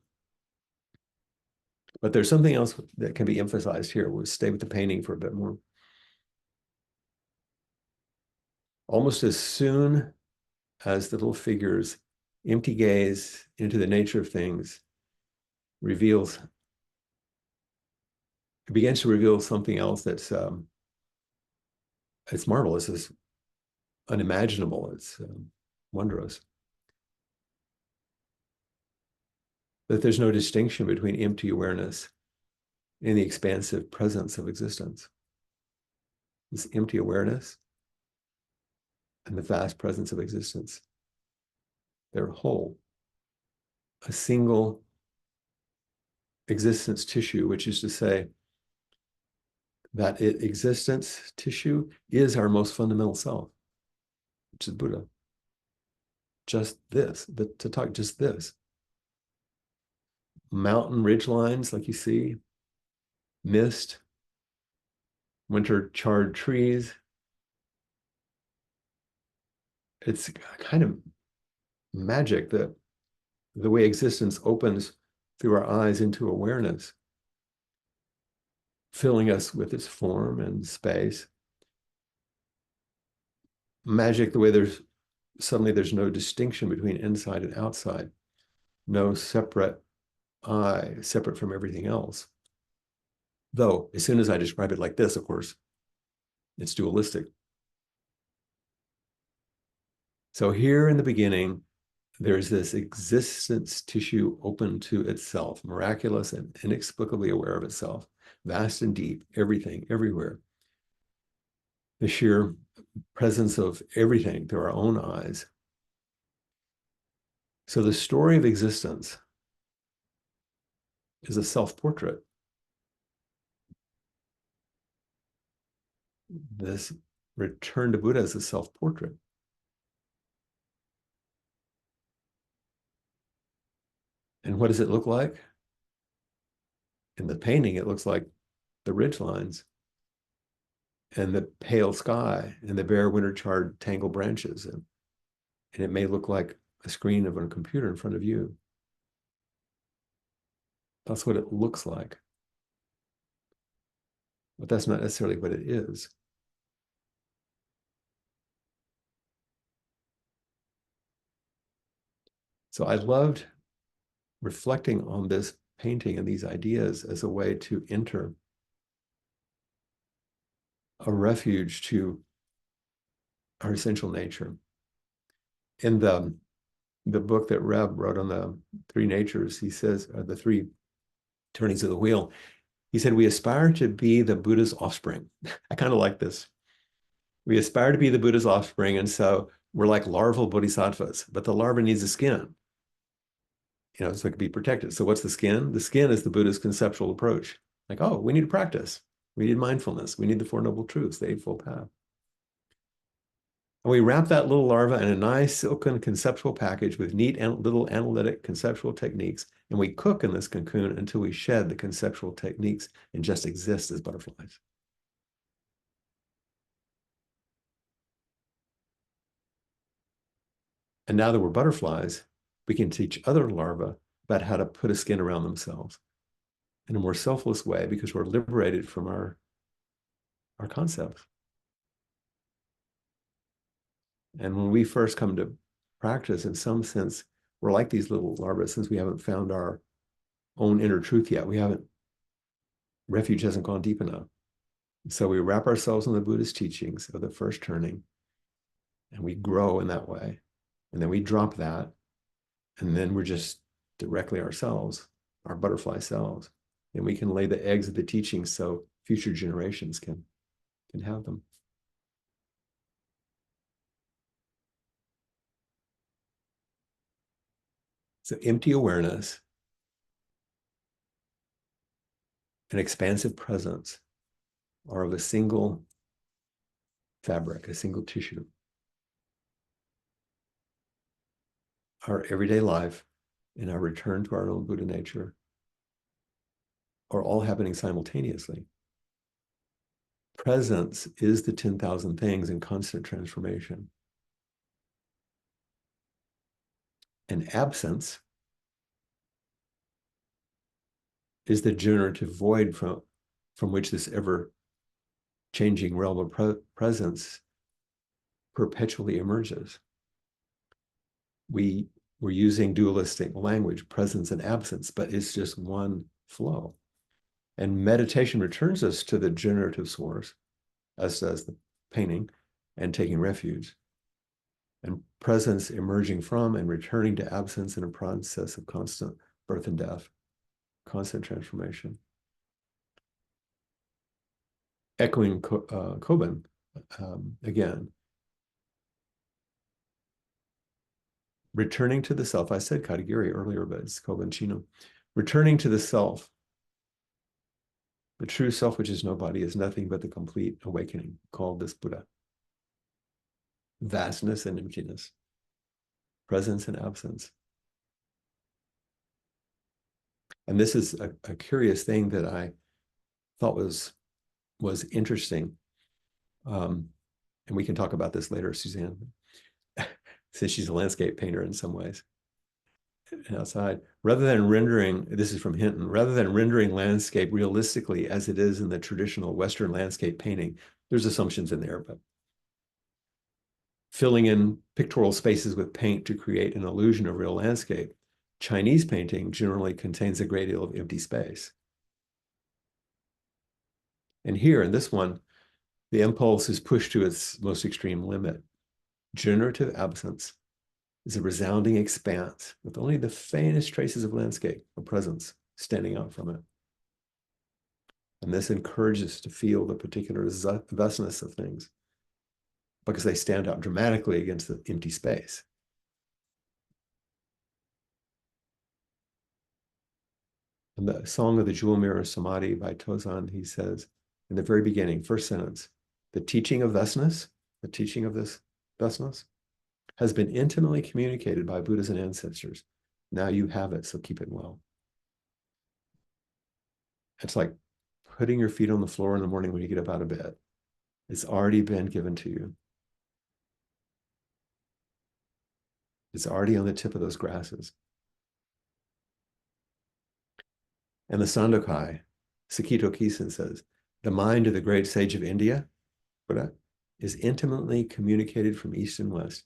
But there's something else that can be emphasized here. We'll stay with the painting for a bit more. Almost as soon as the little figure's empty gaze into the nature of things reveals, it begins to reveal something else that's it's marvelous, it's unimaginable, it's wondrous. That there's no distinction between empty awareness and the expansive presence of existence. This empty awareness and the vast presence of existence, they're whole. A single existence tissue, which is to say that existence tissue is our most fundamental self, which is Buddha. Just this, to talk just this. Mountain ridge lines, like you see, mist, winter charred trees. It's kind of magic that the way existence opens through our eyes into awareness, filling us with its form and space. Magic the way there's no distinction between inside and outside, no separate I, separate from everything else. Though, as soon as I describe it like this, of course, it's dualistic. So here in the beginning, there's this existence tissue open to itself, miraculous and inexplicably aware of itself, vast and deep, everything, everywhere. The sheer presence of everything through our own eyes. So the story of existence is a self-portrait. This return to Buddha is a self-portrait. And what does it look like? In the painting, it looks like the ridge lines and the pale sky and the bare winter charred tangled branches. And it may look like a screen of a computer in front of you. That's what it looks like. But that's not necessarily what it is. So I loved reflecting on this painting and these ideas as a way to enter a refuge to our essential nature. In the book that Reb wrote on the three natures, he says, the three turnings of the wheel, he said, we aspire to be the Buddha's offspring. I kind of like this. We aspire to be the Buddha's offspring, and so we're like larval bodhisattvas, but the larva needs a skin, so it can be protected. So what's the skin? The skin is the Buddha's conceptual approach. Like, oh, we need to practice. We need mindfulness. We need the Four Noble Truths, the Eightfold Path. And we wrap that little larva in a nice silken conceptual package with neat and little analytic conceptual techniques. And we cook in this cocoon until we shed the conceptual techniques and just exist as butterflies. And now that we're butterflies, we can teach other larvae about how to put a skin around themselves in a more selfless way because we're liberated from our concepts. And when we first come to practice, in some sense, we're like these little larvae since we haven't found our own inner truth yet. Refuge hasn't gone deep enough. So we wrap ourselves in the Buddhist teachings of the first turning, and we grow in that way. And then we drop that, and then we're just directly ourselves, our butterfly selves. And we can lay the eggs of the teachings so future generations can have them. So empty awareness and expansive presence are of a single fabric, a single tissue. Our everyday life and our return to our own Buddha nature are all happening simultaneously. Presence is the 10,000 things in constant transformation. And absence is the generative void from which this ever-changing realm of presence perpetually emerges. We're using dualistic language, presence and absence, but it's just one flow. And meditation returns us to the generative source, as does the painting and taking refuge. And presence emerging from and returning to absence in a process of constant birth and death, constant transformation. Echoing Koban again. Returning to the self. I said Katagiri earlier, but it's Koban Chino. Returning to the self. The true self, which is nobody, is nothing but the complete awakening, called this Buddha. Vastness and emptiness, presence and absence. And this is a curious thing that I thought was interesting. And we can talk about this later, Suzanne, since she's a landscape painter in some ways. And outside, rather than rendering, this is from Hinton, rather than rendering landscape realistically as it is in the traditional Western landscape painting, there's assumptions in there, but filling in pictorial spaces with paint to create an illusion of real landscape, Chinese painting generally contains a great deal of empty space. And here in this one, the impulse is pushed to its most extreme limit. Generative absence is a resounding expanse with only the faintest traces of landscape or presence standing out from it. And this encourages us to feel the particular vastness of things because they stand out dramatically against the empty space. In the Song of the Jewel Mirror Samadhi by Tozan, he says, in the very beginning, first sentence, the teaching of thusness, the teaching of this thusness, has been intimately communicated by Buddhas and ancestors. Now you have it, so keep it well. It's like putting your feet on the floor in the morning when you get up out of bed. It's already been given to you. It's already on the tip of those grasses. And the Sandokai, Sakito Kisen says, the mind of the great sage of India, Buddha, is intimately communicated from east and west.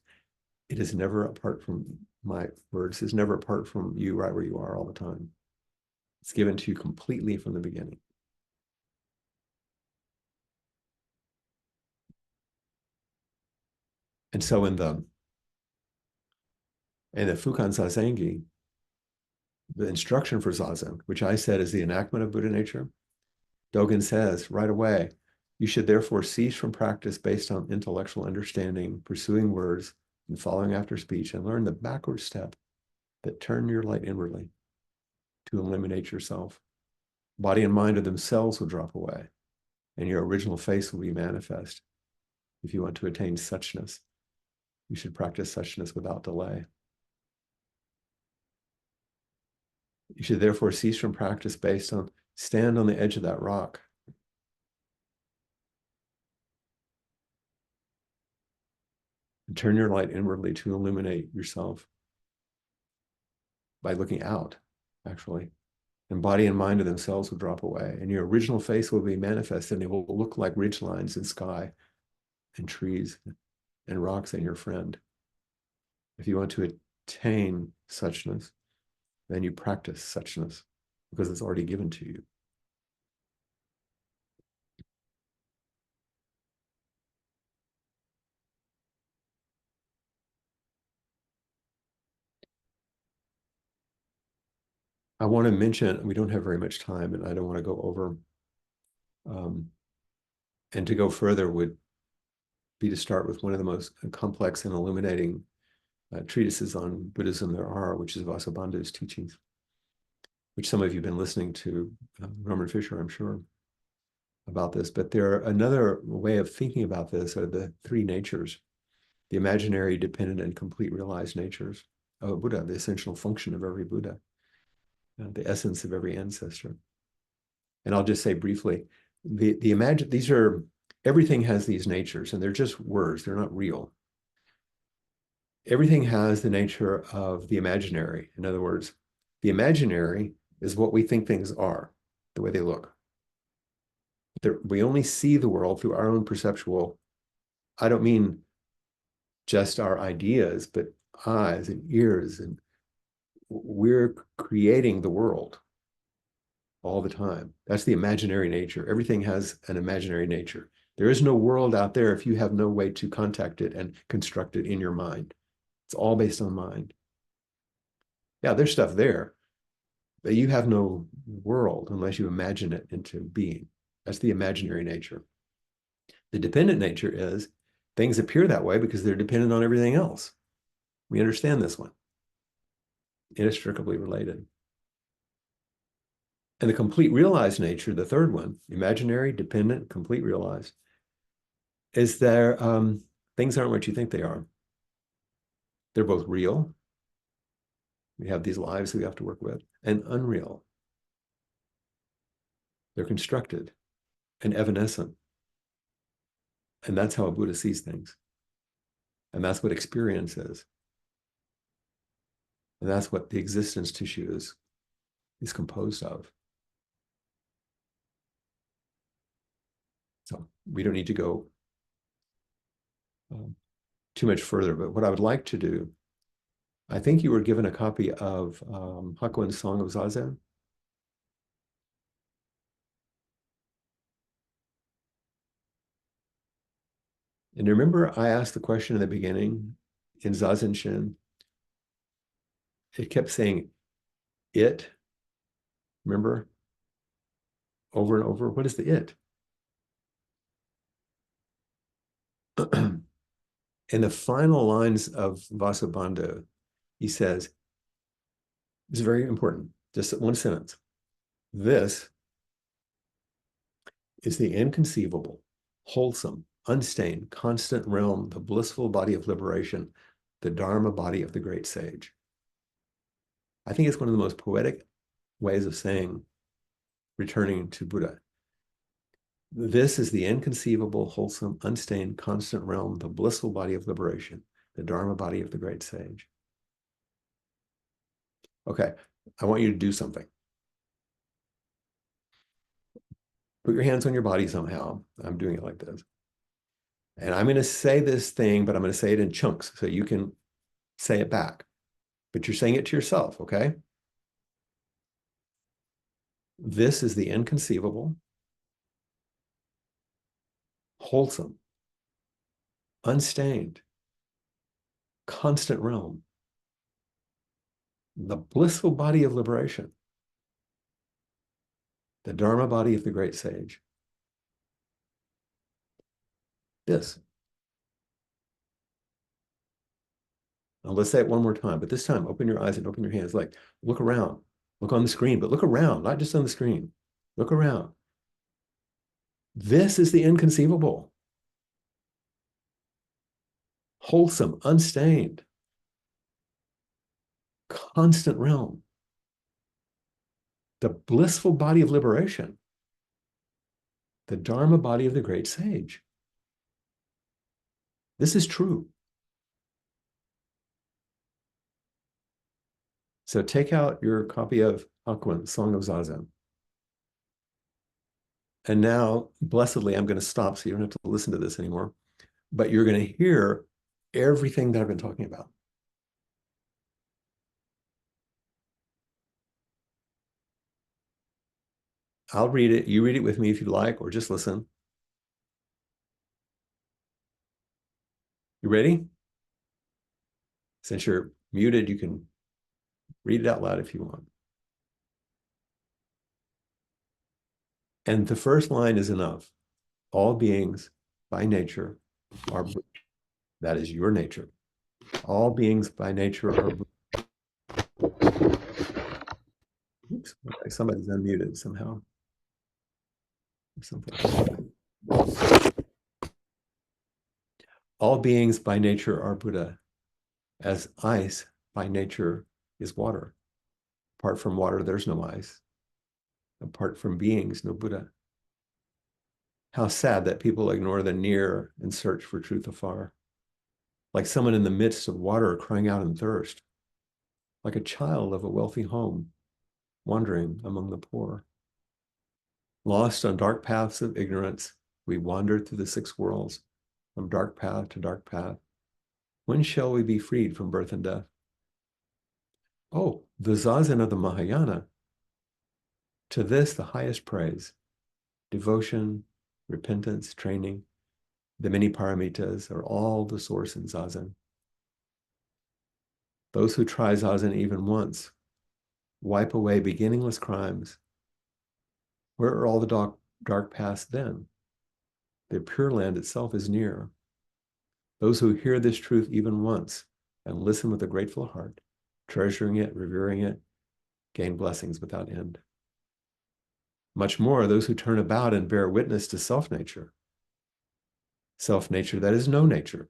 It is never apart from my words. It's never apart from you right where you are all the time. It's given to you completely from the beginning. And so in the Fukan Zazengi, the instruction for Zazen, which I said is the enactment of Buddha nature, Dogen says right away, you should therefore cease from practice based on intellectual understanding, pursuing words, and following after speech, and learn the backward step that turn your light inwardly to eliminate yourself. Body and mind of themselves will drop away, and your original face will be manifest. If you want to attain suchness, you should practice suchness without delay. You should therefore cease from practice based on stand on the edge of that rock. And turn your light inwardly to illuminate yourself by looking out, actually. And body and mind of themselves will drop away, and your original face will be manifest, and it will look like ridge lines in sky and trees and rocks and your friend. If you want to attain suchness, then you practice suchness because it's already given to you. I want to mention, we don't have very much time, and I don't want to go over. And to go further would be to start with one of the most complex and illuminating treatises on Buddhism there are, which is Vasubandhu's teachings, which some of you have been listening to Norman Fisher, I'm sure, about this. But another way of thinking about this are the three natures, the imaginary, dependent, and complete realized natures of a Buddha, the essential function of every Buddha, the essence of every ancestor. And I'll just say briefly, everything has these natures, and they're just words, they're not real. Everything has the nature of the imaginary. In other words, the imaginary is what we think things are, the way they look. We only see the world through our own perceptual, I don't mean just our ideas, but eyes and ears, and we're creating the world all the time. That's the imaginary nature. Everything has an imaginary nature. There is no world out there if you have no way to contact it and construct it in your mind. It's all based on mind. Yeah, there's stuff there, but you have no world unless you imagine it into being. That's the imaginary nature. The dependent nature is things appear that way because they're dependent on everything else. We understand this one. Inextricably related. And the complete realized nature, the third one, imaginary, dependent, complete realized, is there things aren't what you think they are. They're both real. We have these lives we have to work with, and unreal. They're constructed and evanescent. And that's how a Buddha sees things. And that's what experience is. And that's what the existence tissue is composed of. So we don't need to go too much further, but what I would like to do, I think you were given a copy of Hakuin's Song of Zazen. And remember, I asked the question in the beginning in Zazen Shin. It kept saying it. Remember? Over and over. What is the it? In the final lines of Vasubandhu, he says, it's very important, just one sentence. This is the inconceivable, wholesome, unstained, constant realm, the blissful body of liberation, the Dharma body of the great sage. I think it's one of the most poetic ways of saying returning to Buddha. This is the inconceivable, wholesome, unstained, constant realm, the blissful body of liberation, the Dharma body of the great sage. Okay, I want you to do something. Put your hands on your body somehow. I'm doing it like this. And I'm going to say this thing, but I'm going to say it in chunks so you can say it back. But you're saying it to yourself, okay? This is the inconceivable, wholesome, unstained, constant realm, the blissful body of liberation, the Dharma body of the great sage. This. Now let's say it one more time, but this time open your eyes and open your hands. Like, look around, look on the screen, but look around, not just on the screen. Look around. This is the inconceivable. Wholesome, unstained, constant realm. The blissful body of liberation. The Dharma body of the great sage. This is true. So take out your copy of Hakuin, Song of Zazen. And now, blessedly, I'm going to stop so you don't have to listen to this anymore. But you're going to hear everything that I've been talking about. I'll read it. You read it with me if you like, or just listen. You ready? Since you're muted, you can read it out loud if you want. And the first line is enough. All beings by nature are Buddha. That is your nature. All beings by nature are Buddha. Oops, okay, somebody's unmuted somehow. Something. All beings by nature are Buddha, as ice by nature is water. Apart from water, there's no ice. Apart from beings, no Buddha. How sad that people ignore the near and search for truth afar. Like someone in the midst of water crying out in thirst. Like a child of a wealthy home, wandering among the poor. Lost on dark paths of ignorance, we wandered through the six worlds, from dark path to dark path. When shall we be freed from birth and death? Oh, the Zazen of the Mahayana. To this, the highest praise, devotion, repentance, training, the many paramitas are all the source in Zazen. Those who try Zazen even once wipe away beginningless crimes. Where are all the dark paths then? The Pure Land itself is near. Those who hear this truth even once and listen with a grateful heart, treasuring it, revering it, gain blessings without end. Much more, those who turn about and bear witness to self-nature that is no nature,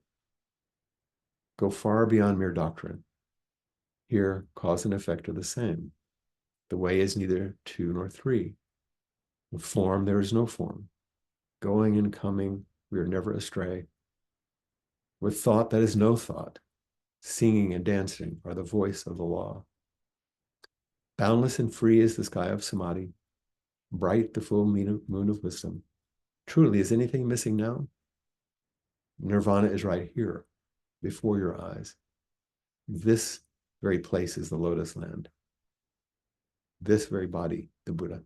go far beyond mere doctrine. Here, cause and effect are the same. The way is neither two nor three. In form, there is no form. Going and coming, we are never astray. With thought that is no thought, singing and dancing are the voice of the law. Boundless and free is the sky of samadhi, bright the full moon of wisdom. Truly, is anything missing now? Nirvana is right here, before your eyes. This very place is the lotus land. This very body, the Buddha,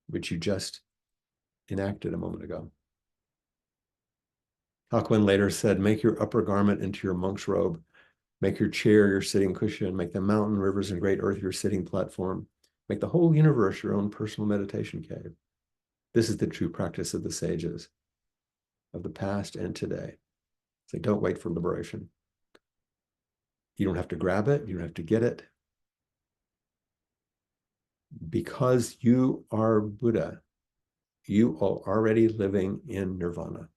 which you just enacted a moment ago. Hakuin later said, make your upper garment into your monk's robe. Make your chair your sitting cushion. Make the mountain, rivers, and great earth your sitting platform. Make the whole universe your own personal meditation cave. This is the true practice of the sages of the past and today. So don't wait for liberation. You don't have to grab it. You don't have to get it. Because you are Buddha, you are already living in nirvana.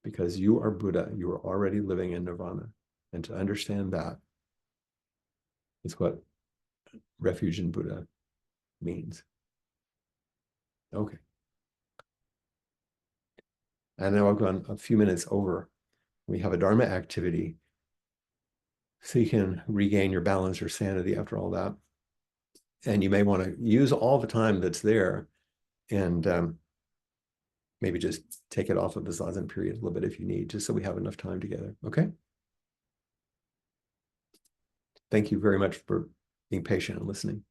Because you are Buddha, you are already living in nirvana. And to understand that is what refuge in Buddha means. Okay. And now I've gone a few minutes over. We have a Dharma activity so you can regain your balance or sanity after all that. And you may want to use all the time that's there and maybe just take it off of the Zazen period a little bit if you need, just so we have enough time together. Okay? Thank you very much for being patient and listening.